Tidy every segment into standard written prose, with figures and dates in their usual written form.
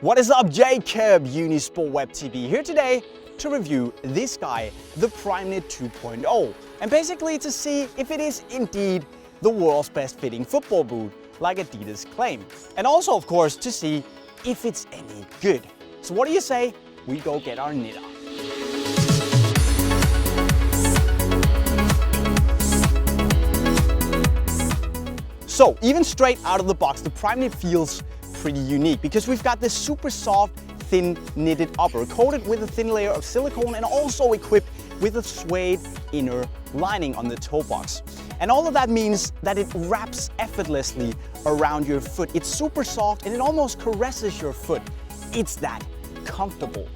What is up, Jacob, Unisport Web TV, here today to review this guy, the Primeknit 2.0, and basically to see if it is indeed the world's best fitting football boot, like adidas claim. And also, of course, to see if it's any good. So what do you say? We go get our knit on. So even straight out of the box, the Primeknit feels pretty unique because we've got this super soft, thin knitted upper coated with a thin layer of silicone and also equipped with a suede inner lining on the toe box. And all of that means that it wraps effortlessly around your foot. It's super soft and it almost caresses your foot. It's that comfortable.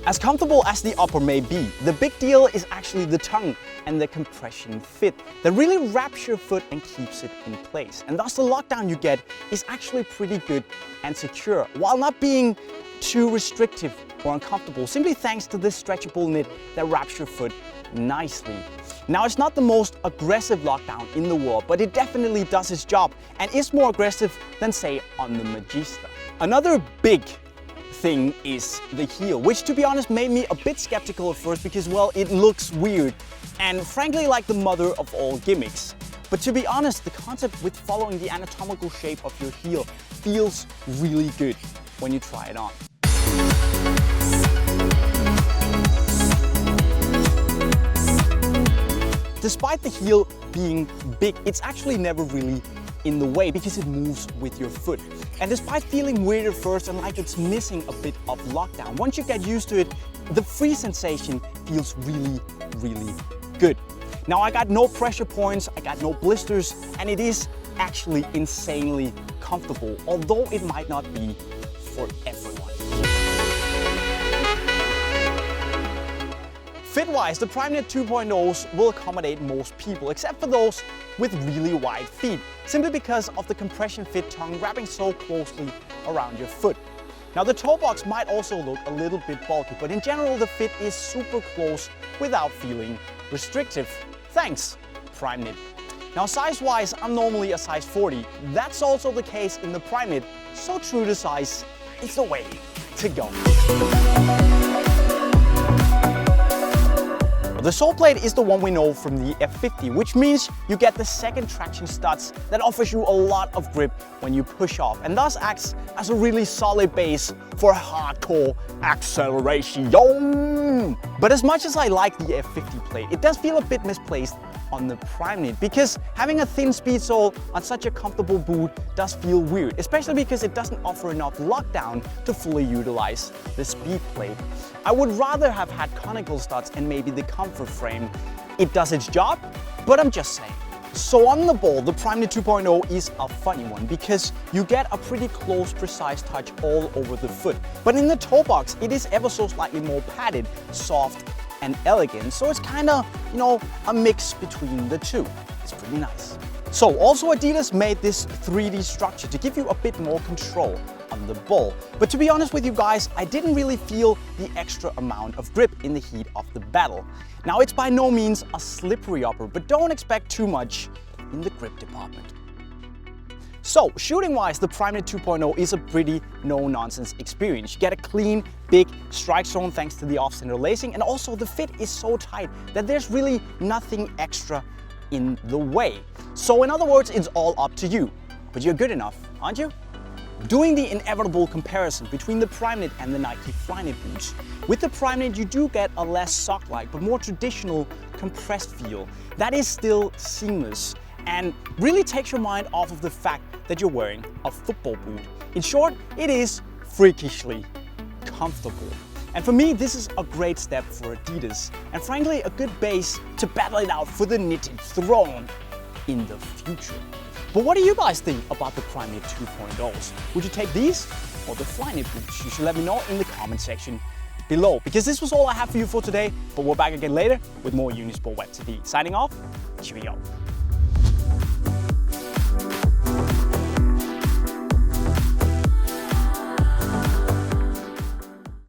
As comfortable as the upper may be, the big deal is actually the tongue and the compression fit that really wraps your foot and keeps it in place. And thus the lockdown you get is actually pretty good and secure, while not being too restrictive or uncomfortable, simply thanks to this stretchable knit that wraps your foot nicely. Now, it's not the most aggressive lockdown in the world, but it definitely does its job and is more aggressive than, say, on the Magista. Another big thing is the heel, which to be honest made me a bit skeptical at first because, well, it looks weird and frankly like the mother of all gimmicks. But to be honest, the concept with following the anatomical shape of your heel feels really good when you try it on. Despite the heel being big, it's actually never really in the way because it moves with your foot. And despite feeling weird at first and like it's missing a bit of lockdown, once you get used to it, the free sensation feels really, really good. Now, I got no pressure points, I got no blisters, and it is actually insanely comfortable, although it might not be for everyone. Fit-wise, the Primeknit 2.0s will accommodate most people, except for those with really wide feet, simply because of the compression fit tongue wrapping so closely around your foot. Now, the toe box might also look a little bit bulky, but in general the fit is super close without feeling restrictive. Thanks, Primeknit. Now, size-wise, I'm normally a size 40. That's also the case in the Primeknit, so true to size is the way to go. The sole plate is the one we know from the F50, which means you get the second traction studs that offers you a lot of grip when you push off and thus acts as a really solid base for hardcore acceleration. But as much as I like the F50 plate, it does feel a bit misplaced on the Primeknit because having a thin speed sole on such a comfortable boot does feel weird, especially because it doesn't offer enough lockdown to fully utilize the speed plate. I would rather have had conical studs and maybe the comfort frame. It does its job, but I'm just saying. So on the ball, the Primeknit 2.0 is a funny one because you get a pretty close, precise touch all over the foot. But in the toe box, it is ever so slightly more padded, soft, and elegant, so it's kind of, a mix between the two. It's pretty nice. So also adidas made this 3D structure to give you a bit more control on the ball. But to be honest with you guys, I didn't really feel the extra amount of grip in the heat of the battle. Now, it's by no means a slippery upper, but don't expect too much in the grip department. So, shooting-wise, the Primeknit 2.0 is a pretty no-nonsense experience. You get a clean, big strike zone thanks to the off-center lacing, and also the fit is so tight that there's really nothing extra in the way. So in other words, it's all up to you. But you're good enough, aren't you? Doing the inevitable comparison between the Primeknit and the Nike Flyknit boots. With the Primeknit, you do get a less sock-like but more traditional compressed feel that is still seamless and really takes your mind off of the fact that you're wearing a football boot. In short, it is freakishly comfortable. And for me, this is a great step for adidas, and frankly, a good base to battle it out for the knitted throne in the future. But what do you guys think about the Primeknit 2.0s? Would you take these or the Flyknit boots? You should let me know in the comment section below, because this was all I have for you for today, but we're back again later with more Unisport Web TV. Signing off, cheerio.